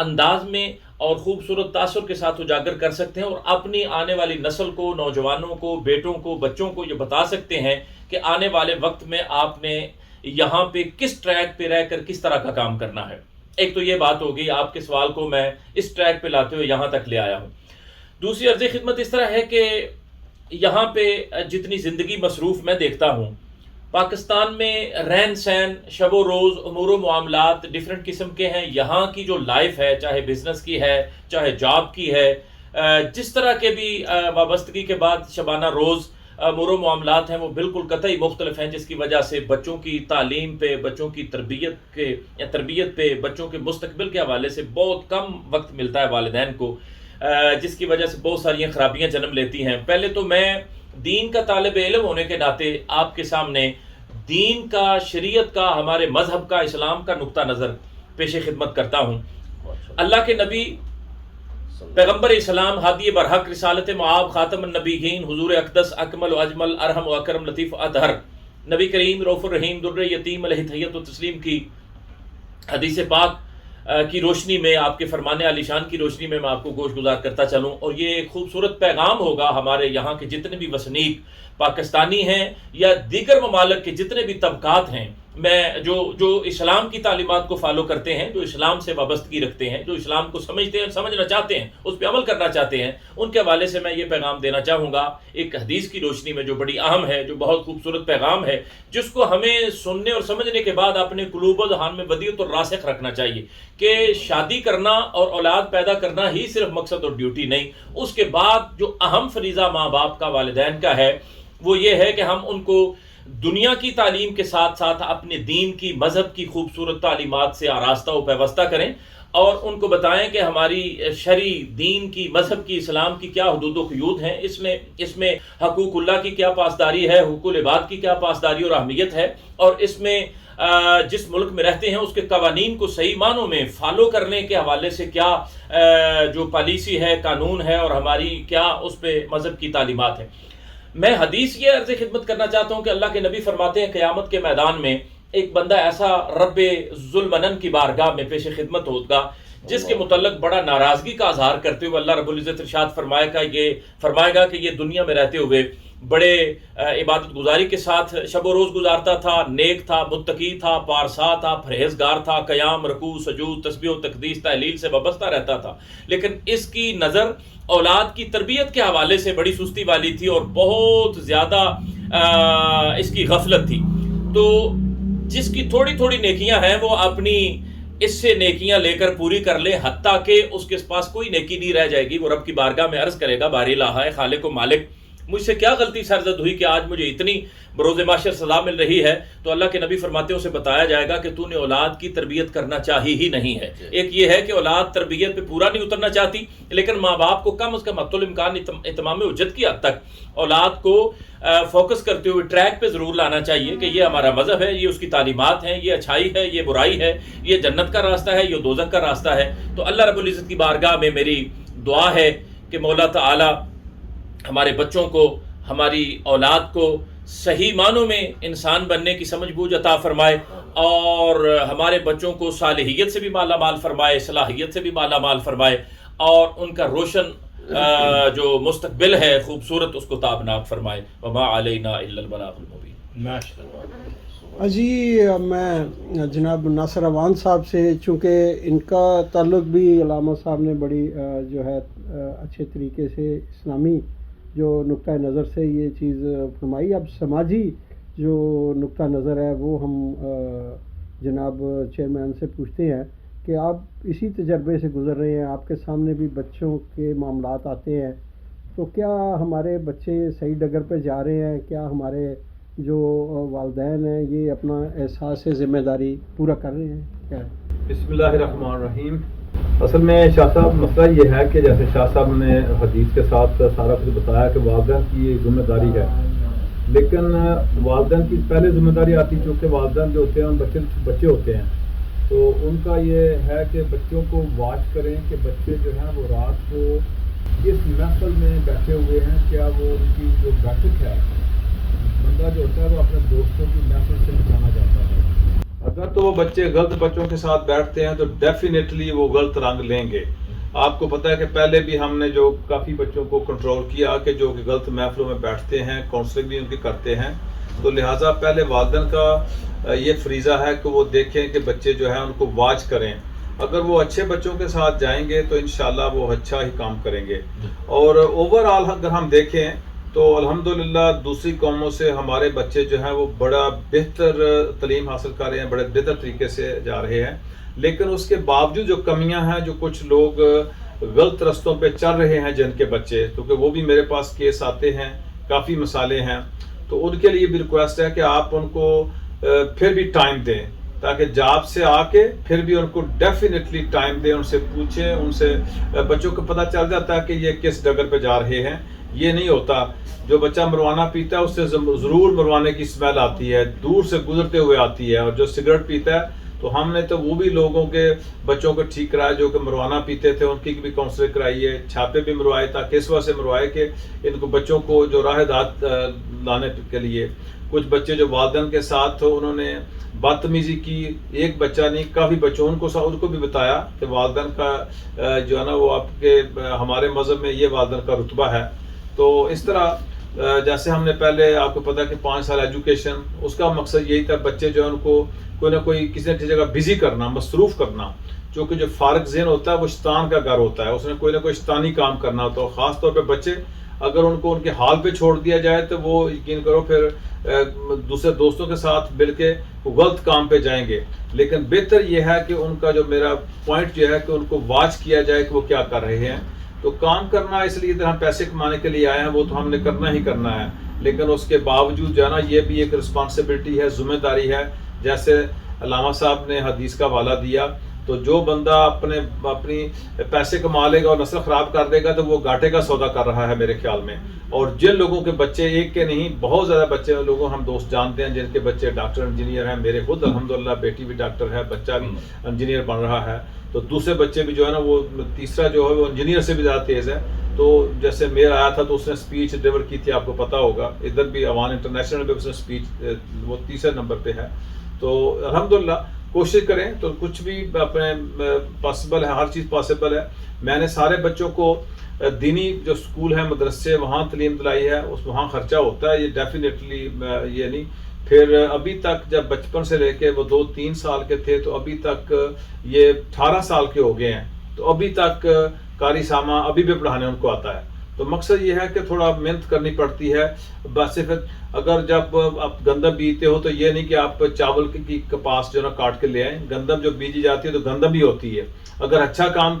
انداز میں اور خوبصورت تاثر کے ساتھ اجاگر کر سکتے ہیں، اور اپنی آنے والی نسل کو، نوجوانوں کو، بیٹوں کو، بچوں کو یہ بتا سکتے ہیں کہ آنے والے وقت میں آپ نے یہاں پہ کس ٹریک پہ رہ کر کس طرح کا کام کرنا ہے۔ ایک تو یہ بات ہوگی، آپ کے سوال کو میں اس ٹریک پہ لاتے ہوئے یہاں تک لے آیا ہوں۔ دوسری عرض خدمت اس طرح ہے کہ یہاں پہ جتنی زندگی مصروف میں دیکھتا ہوں، پاکستان میں رہن سہن، شب و روز، امور و معاملات ڈیفرنٹ قسم کے ہیں۔ یہاں کی جو لائف ہے، چاہے بزنس کی ہے، چاہے جاب کی ہے، جس طرح کے بھی وابستگی کے بعد شبانہ روز امور و معاملات ہیں، وہ بالکل قطعی مختلف ہیں، جس کی وجہ سے بچوں کی تعلیم پہ، بچوں کی تربیت پہ، بچوں کے مستقبل کے حوالے سے بہت کم وقت ملتا ہے والدین کو، جس کی وجہ سے بہت ساری خرابیاں جنم لیتی ہیں۔ پہلے تو میں دین کا طالب علم ہونے کے ناطے آپ کے سامنے دین کا، شریعت کا، ہمارے مذہب کا، اسلام کا نقطہ نظر پیش خدمت کرتا ہوں۔ اللہ کے نبی پیغمبر اسلام، ہادی برحق، رسالت معاب، خاتم النبیین، حضور اقدس، اکمل و اجمل، ارحم و اکرم، لطیف و اطہر، نبی کریم رؤوف الرحیم، در یتیم، علیہ تحیت و تسلیم کی حدیث پاک کی روشنی میں، آپ کے فرمان علی شان کی روشنی میں آپ کو گوش گزار کرتا چلوں، اور یہ ایک خوبصورت پیغام ہوگا ہمارے یہاں کے جتنے بھی وسنیک پاکستانی ہیں یا دیگر ممالک کے جتنے بھی طبقات ہیں، میں جو اسلام کی تعلیمات کو فالو کرتے ہیں، جو اسلام سے وابستگی رکھتے ہیں، جو اسلام کو سمجھتے ہیں، سمجھنا چاہتے ہیں، اس پہ عمل کرنا چاہتے ہیں، ان کے حوالے سے میں یہ پیغام دینا چاہوں گا ایک حدیث کی روشنی میں جو بڑی اہم ہے، جو بہت خوبصورت پیغام ہے، جس کو ہمیں سننے اور سمجھنے کے بعد اپنے قلوب و ذہان میں ودیعت اور راسخ رکھنا چاہیے کہ شادی کرنا اور اولاد پیدا کرنا ہی صرف مقصد اور ڈیوٹی نہیں، اس کے بعد جو اہم فریضہ ماں باپ کا، والدین کا ہے، وہ یہ ہے کہ ہم ان کو دنیا کی تعلیم کے ساتھ ساتھ اپنے دین کی، مذہب کی خوبصورت تعلیمات سے آراستہ و پیوستہ کریں، اور ان کو بتائیں کہ ہماری شرعی دین کی، مذہب کی، اسلام کی کیا حدود و قیود ہیں، اس میں حقوق اللہ کی کیا پاسداری ہے، حقوق العباد کی کیا پاسداری اور اہمیت ہے، اور اس میں جس ملک میں رہتے ہیں اس کے قوانین کو صحیح معنوں میں فالو کرنے کے حوالے سے کیا جو پالیسی ہے، قانون ہے، اور ہماری کیا اس پہ مذہب کی تعلیمات ہیں۔ میں حدیث یہ عرض خدمت کرنا چاہتا ہوں کہ اللہ کے نبی فرماتے ہیں قیامت کے میدان میں ایک بندہ ایسا رب ذوالمنن کی بارگاہ میں پیش خدمت ہوگا جس کے متعلق بڑا ناراضگی کا اظہار کرتے ہوئے اللہ رب العزت ارشاد فرمائے گا کہ یہ دنیا میں رہتے ہوئے بڑے عبادت گزاری کے ساتھ شب و روز گزارتا تھا، نیک تھا، متقی تھا، پارسا تھا، پرہیزگار تھا، قیام، رکوع، سجود، تسبیح و تقدیس، تحلیل سے وابستہ رہتا تھا، لیکن اس کی نظر اولاد کی تربیت کے حوالے سے بڑی سستی والی تھی اور بہت زیادہ اس کی غفلت تھی۔ تو جس کی تھوڑی تھوڑی نیکیاں ہیں وہ اپنی اس سے نیکیاں لے کر پوری کر لے، حتیٰ کہ اس کے پاس کوئی نیکی نہیں رہ جائے گی، وہ رب کی بارگاہ میں عرض کرے گا باری الہ ہے خالق و مالک، مجھ سے کیا غلطی سرزد ہوئی کہ آج مجھے اتنی بروز معاشر سزا مل رہی ہے۔ تو اللہ کے نبی فرماتے ہیں اسے بتایا جائے گا کہ تو نے اولاد کی تربیت کرنا چاہی ہی نہیں ہے۔ ایک یہ ہے کہ اولاد تربیت پہ پورا نہیں اترنا چاہتی، لیکن ماں باپ کو کم از کم حتی الامکان اتمام حجت کی حد تک اولاد کو فوکس کرتے ہوئے ٹریک پہ ضرور لانا چاہیے کہ یہ ہمارا مذہب ہے، یہ اس کی تعلیمات ہیں، یہ اچھائی ہے، یہ برائی ہے، یہ جنت کا راستہ ہے، یہ دوزخ کا راستہ ہے۔ تو اللہ رب العزت کی بارگاہ میں میری دعا ہے کہ مولا تعالی ہمارے بچوں کو، ہماری اولاد کو صحیح معنوں میں انسان بننے کی سمجھ بوجھ عطا فرمائے، اور ہمارے بچوں کو صالحیت سے بھی مالا مال فرمائے، صلاحیت سے بھی مالا مال فرمائے، اور ان کا روشن جو مستقبل ہے خوبصورت، اس کو تابناک فرمائے۔ وما علینا الا البلاغ المبین۔ جی میں جناب ناصر اوان صاحب سے، چونکہ ان کا تعلق بھی علامہ صاحب نے بڑی جو ہے اچھے طریقے سے اسلامی جو نقطہ نظر سے یہ چیز فرمائی، اب سماجی جو نقطہ نظر ہے وہ ہم جناب چیئرمین سے پوچھتے ہیں کہ آپ اسی تجربے سے گزر رہے ہیں، آپ کے سامنے بھی بچوں کے معاملات آتے ہیں، تو کیا ہمارے بچے صحیح ڈگر پہ جا رہے ہیں؟ کیا ہمارے جو والدین ہیں یہ اپنا احساس ذمہ داری پورا کر رہے ہیں؟ کیا ہے؟ بسم اللہ الرحمن الرحیم۔ اصل میں شاہ صاحب مسئلہ یہ ہے کہ جیسے شاہ صاحب نے حدیث کے ساتھ سارا کچھ بتایا کہ والدین کی یہ ذمہ داری ہے، لیکن والدین کی پہلے ذمہ داری آتی، چونکہ والدین جو ہوتے ہیں بچے ہوتے ہیں، تو ان کا یہ ہے کہ بچوں کو واچ کریں کہ بچے جو ہیں وہ رات کو اس محفل میں بیٹھے ہوئے ہیں، کیا وہ ان کی جو بیٹھک ہے، بندہ جو ہوتا ہے وہ اپنے دوستوں کی محفل سے بچانا چاہتا ہے، اگر تو وہ بچے غلط بچوں کے ساتھ بیٹھتے ہیں تو ڈیفینیٹلی وہ غلط رنگ لیں گے. آپ کو پتہ ہے کہ پہلے بھی ہم نے جو کافی بچوں کو کنٹرول کیا کہ جو کہ غلط محفلوں میں بیٹھتے ہیں، کاؤنسلنگ بھی ان کی کرتے ہیں. تو لہٰذا پہلے والدین کا یہ فریضہ ہے کہ وہ دیکھیں کہ بچے جو ہیں ان کو واچ کریں. اگر وہ اچھے بچوں کے ساتھ جائیں گے تو انشاءاللہ وہ اچھا ہی کام کریں گے. اور اوور آل اگر ہم دیکھیں تو الحمدللہ دوسری قوموں سے ہمارے بچے جو ہیں وہ بڑا بہتر تعلیم حاصل کر رہے ہیں، بڑے بہتر طریقے سے جا رہے ہیں. لیکن اس کے باوجود جو کمیاں ہیں، جو کچھ لوگ غلط رستوں پہ چل رہے ہیں جن کے بچے، کیونکہ وہ بھی میرے پاس کیس آتے ہیں، کافی مسئلے ہیں، تو ان کے لیے بھی ریکویسٹ ہے کہ آپ ان کو پھر بھی ٹائم دیں، تاکہ جاب سے آ کے پھر بھی ان کو ڈیفینیٹلی ٹائم دیں، ان سے پوچھیں. ان سے بچوں کو پتہ چل جاتا ہے کہ یہ کس ڈگر پہ جا رہے ہیں. یہ نہیں ہوتا جو بچہ مروانہ پیتا ہے اس سے ضرور مروانے کی اسمیل آتی ہے، دور سے گزرتے ہوئے آتی ہے. اور جو سگریٹ پیتا ہے تو ہم نے تو وہ بھی لوگوں کے بچوں کو ٹھیک کرایا جو کہ مروانہ پیتے تھے، ان کی بھی کاؤنسلنگ کرائی ہے، چھاپے بھی مروائے تاکہ اس وجہ سے مروائے کہ ان کو بچوں کو جو راہ ہدایت لانے کے لیے. کچھ بچے جو والدین کے ساتھ انہوں نے بدتمیزی کی، ایک بچہ نہیں کافی بچوں ان کو بھی بتایا کہ والدین کا جو ہے نا وہ آپ کے ہمارے مذہب میں یہ والدین کا رتبہ ہے. تو اس طرح جیسے ہم نے پہلے آپ کو پتا کہ 5 سال ایجوکیشن، اس کا مقصد یہی تھا بچے جو ہے ان کو کوئی نہ کوئی کسی نہ کسی جگہ بزی کرنا، مصروف کرنا. چونکہ جو فارغ ذہن ہوتا ہے وہ شیطان کا گھر ہوتا ہے، اس نے کوئی نہ کوئی شیطانی کام کرنا ہوتا ہے. خاص طور پہ بچے اگر ان کو ان کے حال پہ چھوڑ دیا جائے تو وہ یقین کرو پھر دوسرے دوستوں کے ساتھ مل کے وہ غلط کام پہ جائیں گے. لیکن بہتر یہ ہے کہ ان کا جو میرا پوائنٹ جو ہے کہ ان کو واچ کیا جائے کہ وہ کیا کر رہے ہیں. تو کام کرنا اس لیے ادھر ہم پیسے کمانے کے لیے آئے ہیں، وہ تو ہم نے کرنا ہی کرنا ہے. لیکن اس کے باوجود جو ہے نا یہ بھی ایک رسپانسبلٹی ہے، ذمہ داری ہے. جیسے علامہ صاحب نے حدیث کا حوالہ دیا، تو جو بندہ اپنی پیسے کما لے گا اور نسل خراب کر دے گا تو وہ گھاٹے کا سودا کر رہا ہے میرے خیال میں. اور جن لوگوں کے بچے ایک کے نہیں بہت زیادہ بچے لوگوں ہم دوست جانتے ہیں جن کے بچے ڈاکٹر انجینئر ہیں. میرے خود الحمدللہ بیٹی بھی ڈاکٹر ہے، بچہ بھی انجینئر بن رہا ہے. تو دوسرے بچے بھی جو ہے نا وہ تیسرا جو ہے وہ انجینئر سے بھی زیادہ تیز ہے. تو جیسے میرا آیا تھا تو اس نے اسپیچ ڈیلیور کی تھی، آپ کو پتا ہوگا، ادھر بھی اوان انٹرنیشنل میں اس نے اسپیچ وہ تیسرے نمبر پہ ہے. تو الحمدللہ کوشش کریں تو کچھ بھی اپنے پاسبل ہے، ہر چیز پاسبل ہے. میں نے سارے بچوں کو دینی جو اسکول ہیں، مدرسے، وہاں تعلیم دلائی ہے، اس وہاں خرچہ ہوتا ہے، یہ ڈیفینیٹلی یہ نہیں. پھر ابھی تک جب بچپن سے لے کے وہ 2-3 سال کے تھے تو ابھی تک یہ 18 سال کے ہو گئے ہیں، تو ابھی تک قاری سامہ ابھی بھی پڑھانے ان کو آتا ہے. تو مقصد یہ ہے کہ تھوڑا محنت کرنی پڑتی ہے. بس صرف اگر جب آپ گندم بیجتے ہو تو یہ نہیں کہ آپ چاول کی کپاس جو نا کاٹ کے لے آئیں. گندم جو بیجی جاتی ہے تو گندم ہی ہوتی ہے. اگر اچھا کام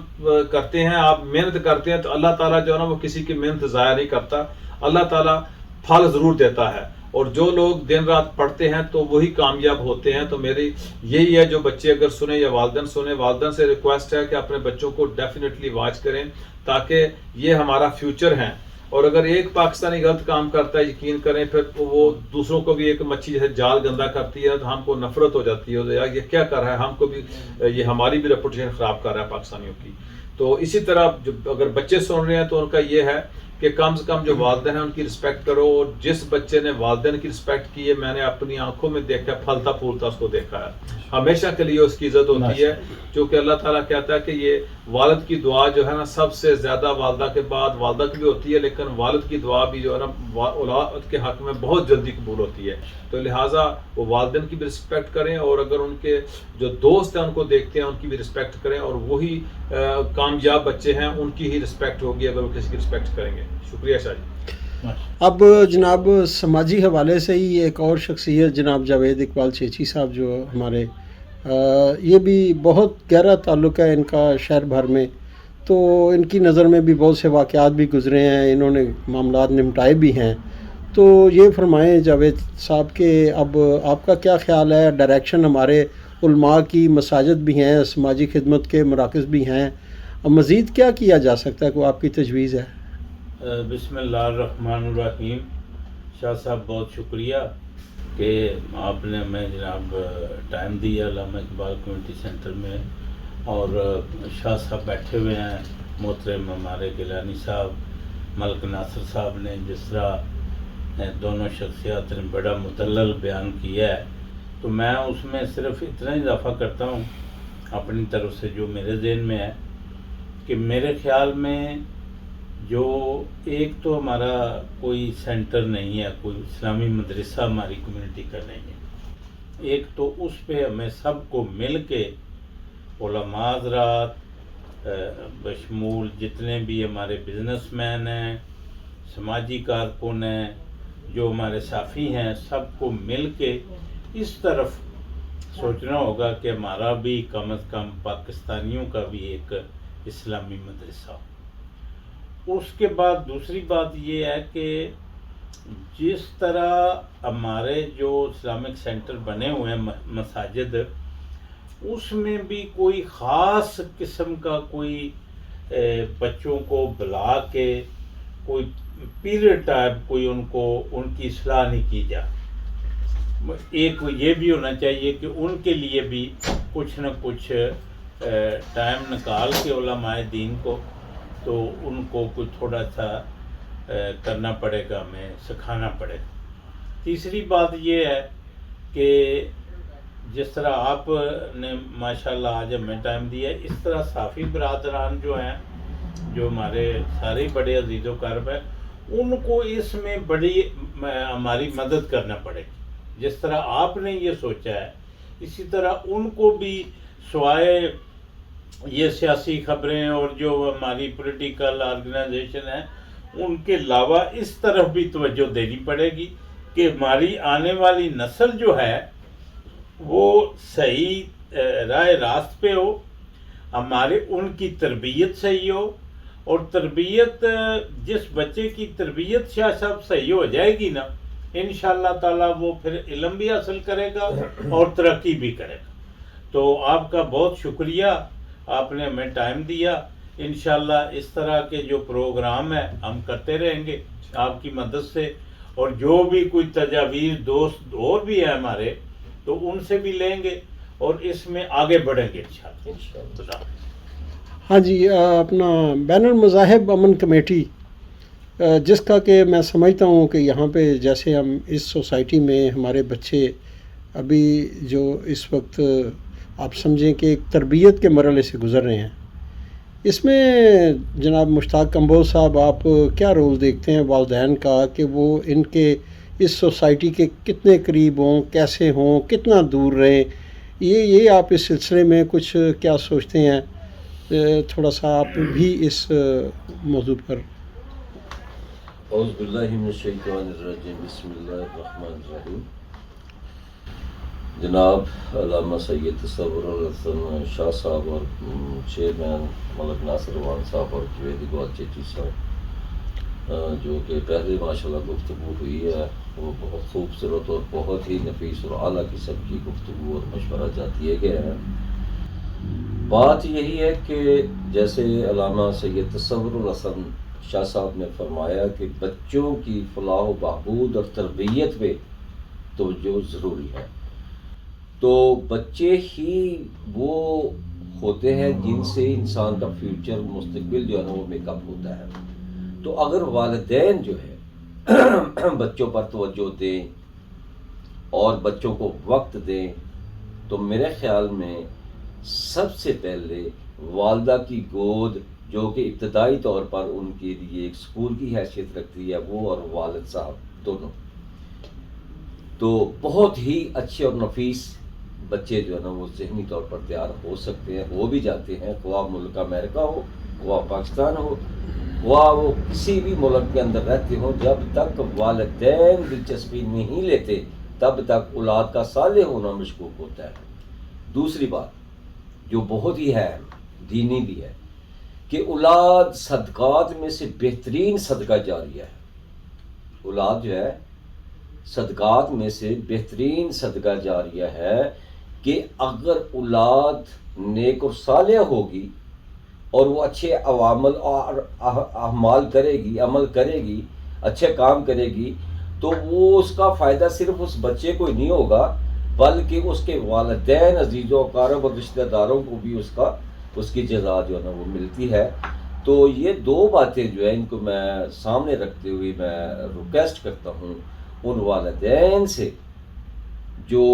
کرتے ہیں، آپ محنت کرتے ہیں تو اللہ تعالیٰ جو ہے نا وہ کسی کی محنت ضائع نہیں کرتا. اللہ تعالیٰ پھل ضرور دیتا ہے. اور جو لوگ دن رات پڑھتے ہیں تو وہی کامیاب ہوتے ہیں. تو میری یہی ہے، جو بچے اگر سنیں یا والدین سنیں، والدین سے ریکویسٹ ہے کہ اپنے بچوں کو ڈیفینیٹلی واچ کریں تاکہ یہ ہمارا فیوچر ہے. اور اگر ایک پاکستانی غلط کام کرتا ہے، یقین کریں پھر وہ دوسروں کو بھی ایک مچھی جیسے جال گندا کرتی ہے تو ہم کو نفرت ہو جاتی ہے، یار یہ کیا کر رہا ہے، ہم کو بھی یہ ہماری بھی ریپوٹیشن خراب کر رہا ہے پاکستانیوں کی. تو اسی طرح اگر بچے سن رہے ہیں تو ان کا یہ ہے کہ کم سے کم جو والدین ہیں ان کی رسپیکٹ کرو. اور جس بچے نے والدین کی رسپیکٹ کی ہے، میں نے اپنی آنکھوں میں دیکھا، پھلتا پھولتا اس کو دیکھا ہے. ہمیشہ کے لیے اس کی عزت ہوتی ہے، کیونکہ اللہ تعالیٰ کہتا ہے کہ یہ والد کی دعا جو ہے نا سب سے زیادہ والدہ کے بعد والدہ کی بھی ہوتی ہے، لیکن والد کی دعا بھی جو ہے نا اولاد کے حق میں بہت جلدی قبول ہوتی ہے. تو لہٰذا وہ والدین کی بھی رسپیکٹ کریں، اور اگر ان کے جو دوست ہیں ان کو دیکھتے ہیں ان کی بھی رسپیکٹ کریں. اور وہی کامیاب بچے ہیں، ان کی ہی رسپیکٹ ہوگی اگر وہ کسی کی رسپیکٹ کریں گے. شکریہ شاہ جی. اب جناب سماجی حوالے سے ہی ایک اور شخصیت جناب جاوید اقبال چیچی صاحب جو ہمارے یہ بھی بہت گہرا تعلق ہے ان کا شہر بھر میں. تو ان کی نظر میں بھی بہت سے واقعات بھی گزرے ہیں، انہوں نے معاملات نمٹائے بھی ہیں. تو یہ فرمائیں جاوید صاحب کہ اب آپ کا کیا خیال ہے؟ ڈائریکشن ہمارے علماء کی، مساجد بھی ہیں، سماجی خدمت کے مراکز بھی ہیں، اب مزید کیا کیا جا سکتا ہے؟ کوئی آپ کی تجویز ہے؟ بسم اللہ الرحمن الرحیم. شاہ صاحب بہت شکریہ کہ آپ نے ہمیں جناب ٹائم دیا علامہ اقبال کمیونٹی سینٹر میں. اور شاہ صاحب بیٹھے ہوئے ہیں، محترم ہمارے گیلانی صاحب، ملک ناصر صاحب نے جس طرح دونوں شخصیات نے بڑا مدلل بیان کیا ہے تو میں اس میں صرف اتنا اضافہ کرتا ہوں اپنی طرف سے جو میرے ذہن میں ہے کہ میرے خیال میں جو ایک تو ہمارا کوئی سینٹر نہیں ہے، کوئی اسلامی مدرسہ ہماری کمیونٹی کا نہیں ہے، ایک تو اس پہ ہمیں سب کو مل کے علماء حضرات بشمول جتنے بھی ہمارے بزنس مین ہیں، سماجی کارکن ہیں، جو ہمارے ساتھی ہیں، سب کو مل کے اس طرف سوچنا ہوگا کہ ہمارا بھی کم از کم پاکستانیوں کا بھی ایک اسلامی مدرسہ ہو۔ اس کے بعد دوسری بات یہ ہے کہ جس طرح ہمارے جو اسلامک سینٹر بنے ہوئے ہیں مساجد، اس میں بھی کوئی خاص قسم کا کوئی بچوں کو بلا کے کوئی پیریڈ ٹائپ کوئی ان کی اصلاح نہیں کی جائے۔ ایک یہ بھی ہونا چاہیے کہ ان کے لیے بھی کچھ نہ کچھ ٹائم نکال کے علماء دین کو تو ان کو کچھ تھوڑا سا کرنا پڑے گا، ہمیں سکھانا پڑے گا۔ تیسری بات یہ ہے کہ جس طرح آپ نے ماشاءاللہ آج ہمیں ٹائم دیا ہے، اس طرح صافی برادران جو ہیں، جو ہمارے سارے بڑے عزیز و کرب ہیں، ان کو اس میں بڑی ہماری مدد کرنا پڑے گی۔ جس طرح آپ نے یہ سوچا ہے، اسی طرح ان کو بھی سوائے یہ سیاسی خبریں اور جو ہماری پولیٹیکل آرگنائزیشن ہے، ان کے علاوہ اس طرف بھی توجہ دینی پڑے گی کہ ہماری آنے والی نسل جو ہے وہ صحیح راہ راست پہ ہو، ہمارے ان کی تربیت صحیح ہو، اور تربیت جس بچے کی تربیت شاہ صاحب صحیح ہو جائے گی نا، انشاءاللہ تعالیٰ وہ پھر علم بھی حاصل کرے گا اور ترقی بھی کرے گا۔ تو آپ کا بہت شکریہ، آپ نے ہمیں ٹائم دیا۔ انشاءاللہ اس طرح کے جو پروگرام ہیں ہم کرتے رہیں گے آپ کی مدد سے، اور جو بھی کوئی تجاویز دوست اور بھی ہیں ہمارے تو ان سے بھی لیں گے اور اس میں آگے بڑھیں گے انشاءاللہ۔ ہاں جی، اپنا بین المذاہب امن کمیٹی، جس کا کہ میں سمجھتا ہوں کہ یہاں پہ جیسے ہم اس سوسائٹی میں ہمارے بچے ابھی جو اس وقت آپ سمجھیں کہ ایک تربیت کے مرحلے سے گزر رہے ہیں، اس میں جناب مشتاق کمبوز صاحب آپ کیا رول دیکھتے ہیں والدین کا کہ وہ ان کے اس سوسائٹی کے کتنے قریب ہوں، کیسے ہوں، کتنا دور رہیں؟ یہ آپ اس سلسلے میں کچھ کیا سوچتے ہیں؟ تھوڑا سا آپ بھی اس موضوع پر۔ اعوذ باللہ من الشیطان الرجیم، بسم اللہ الرحمن الرحیم۔ جناب علامہ سید تصور الحسن شاہ صاحب اور چیئرمین ملک ناصر وان صاحب اور جوید اقبال چیٹی صاحب، جو کہ پہلے ماشاءاللہ گفتگو ہوئی ہے، وہ بہت خوبصورت اور بہت ہی نفیس اور اعلیٰ قسم کی گفتگو اور مشورہ جات دیے گئے ہیں۔ بات یہی ہے کہ جیسے علامہ سید تصور الحسن شاہ صاحب نے فرمایا کہ بچوں کی فلاح و بہبود اور تربیت پہ توجہ ضروری ہے، تو بچے ہی وہ ہوتے ہیں جن سے انسان کا فیوچر مستقبل جو ہے نا وہ میک اپ ہوتا ہے۔ تو اگر والدین جو ہے بچوں پر توجہ دیں اور بچوں کو وقت دیں، تو میرے خیال میں سب سے پہلے والدہ کی گود، جو کہ ابتدائی طور پر ان کے لیے ایک سکول کی حیثیت رکھتی ہے، وہ اور والد صاحب دونوں، تو بہت ہی اچھے اور نفیس بچے جو ہے نا وہ ذہنی طور پر تیار ہو سکتے ہیں، ہو بھی جاتے ہیں، خواہ ملک امریکہ ہو، خواہ پاکستان ہو، خواہ وہ کسی بھی ملک کے اندر رہتے ہوں، جب تک والدین دلچسپی نہیں لیتے تب تک اولاد کا صالح ہونا مشکوک ہوتا ہے۔ دوسری بات جو بہت ہی ہے، دینی بھی ہے، کہ اولاد صدقات میں سے بہترین صدقہ جاریہ ہے۔ اولاد جو ہے صدقات میں سے بہترین صدقہ جاریہ ہے، کہ اگر اولاد نیک اور صالح ہوگی اور وہ اچھے عوامل اور اعمال کرے گی، عمل کرے گی، اچھے کام کرے گی، تو وہ اس کا فائدہ صرف اس بچے کو ہی نہیں ہوگا بلکہ اس کے والدین، عزیز و اقارب اور رشتہ داروں کو بھی اس کی جزا جو ہے نا وہ ملتی ہے۔ تو یہ دو باتیں جو ہیں ان کو میں سامنے رکھتے ہوئے میں ریکویسٹ کرتا ہوں ان والدین سے جو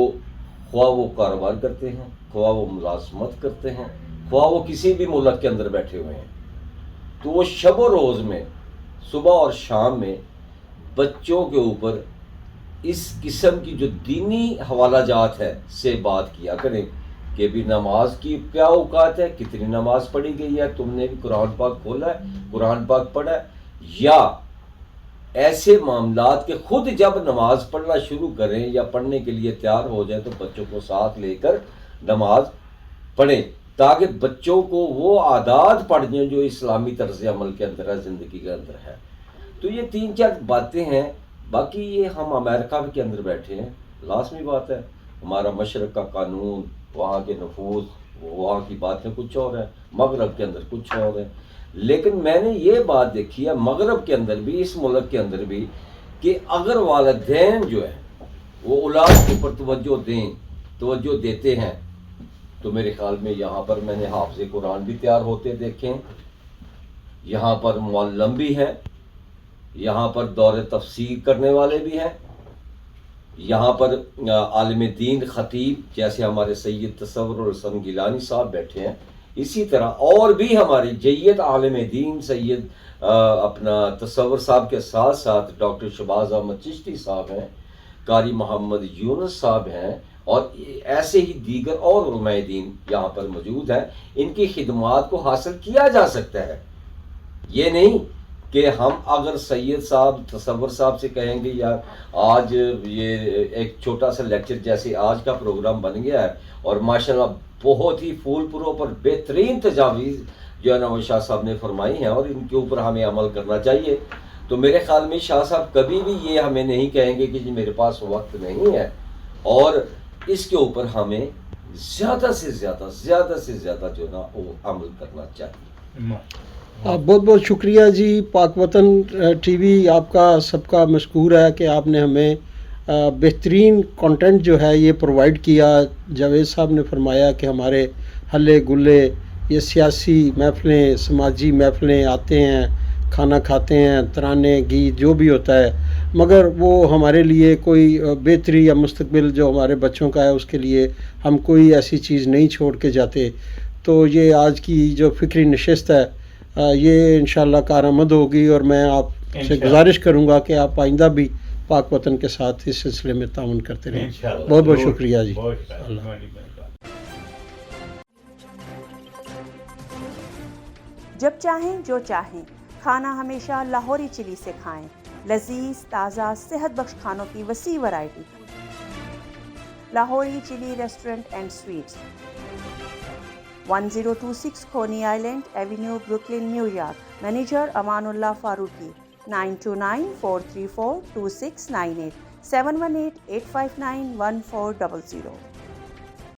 خواہ وہ کاروبار کرتے ہیں، خواہ وہ ملازمت کرتے ہیں، خواہ وہ کسی بھی ملک کے اندر بیٹھے ہوئے ہیں، تو وہ شب و روز میں صبح اور شام میں بچوں کے اوپر اس قسم کی جو دینی حوالہ جات ہے سے بات کیا کریں کہ بھی نماز کی کیا اوقات ہے، کتنی نماز پڑھی گئی ہے، تم نے بھی قرآن پاک کھولا ہے، قرآن پاک پڑھا ہے، یا ایسے معاملات کے خود جب نماز پڑھنا شروع کریں یا پڑھنے کے لیے تیار ہو جائیں تو بچوں کو ساتھ لے کر نماز پڑھیں، تاکہ بچوں کو وہ عادات پڑ جائیں جو اسلامی طرز عمل کے اندر ہے، زندگی کے اندر ہے۔ تو یہ 3-4 باتیں ہیں۔ باقی یہ ہم امریکہ کے اندر بیٹھے ہیں، لازمی بات ہے، ہمارا مشرق کا قانون، وہاں کے نفوذ، وہاں کی باتیں کچھ اور ہیں، مغرب کے اندر کچھ اور ہیں، لیکن میں نے یہ بات دیکھی ہے مغرب کے اندر بھی، اس ملک کے اندر بھی، کہ اگر والدین جو ہے وہ اولاد کے اوپر توجہ دیتے ہیں تو میرے خیال میں یہاں پر میں نے حافظ قرآن بھی تیار ہوتے دیکھے ہیں، یہاں پر معلم بھی ہیں، یہاں پر دور تفسیر کرنے والے بھی ہیں، یہاں پر عالم دین خطیب جیسے ہمارے سید تصور الحسن گیلانی صاحب بیٹھے ہیں، اسی طرح اور بھی ہماری جید عالم دین سید اپنا تصور صاحب کے ساتھ ساتھ ڈاکٹر شہباز احمد چشتی صاحب ہیں، قاری محمد یونس صاحب ہیں، اور ایسے ہی دیگر اور علماء دین یہاں پر موجود ہیں۔ ان کی خدمات کو حاصل کیا جا سکتا ہے، یہ نہیں کہ ہم اگر سید صاحب تصور صاحب سے کہیں گے یا آج یہ ایک چھوٹا سا لیکچر جیسے آج کا پروگرام بن گیا ہے اور ماشاءاللہ بہت ہی پھول پرو پر بہترین تجاویز جو ہے نا وہ شاہ صاحب نے فرمائی ہیں اور ان کے اوپر ہمیں عمل کرنا چاہیے، تو میرے خیال میں شاہ صاحب کبھی بھی یہ ہمیں نہیں کہیں گے کہ جی میرے پاس وقت نہیں ہے، اور اس کے اوپر ہمیں زیادہ سے زیادہ جو ہے نا وہ عمل کرنا چاہیے۔ بہت بہت شکریہ جی۔ پاک وطن ٹی وی آپ کا سب کا مشکور ہے کہ آپ نے ہمیں بہترین کنٹینٹ جو ہے یہ پرووائڈ کیا۔ جاوید صاحب نے فرمایا کہ ہمارے ہلے گلے یہ سیاسی محفلیں، سماجی محفلیں آتے ہیں، کھانا کھاتے ہیں، ترانے گیت جو بھی ہوتا ہے، مگر وہ ہمارے لیے کوئی بہتری یا مستقبل جو ہمارے بچوں کا ہے اس کے لیے ہم کوئی ایسی چیز نہیں چھوڑ کے جاتے۔ تو یہ آج کی جو فکری نشست ہے یہ انشاءاللہ کارآمد ہوگی، اور میں آپ سے گزارش کروں گا کہ آپ آئندہ بھی پاک وطن کے ساتھ اس سلسلے میں تعاون کرتے رہیں۔ بہت بہت شکریہ جی۔ جب چاہیں جو چاہیں، کھانا ہمیشہ لاہوری چلی سے کھائیں۔ لذیذ، تازہ، صحت بخش کھانوں کی وسیع variety. Lahori chilli restaurant and sweets, 1026 Coney Island Avenue, Brooklyn, New York. Manager Amanullah Farooqui, 9294342698، 718-859-1400۔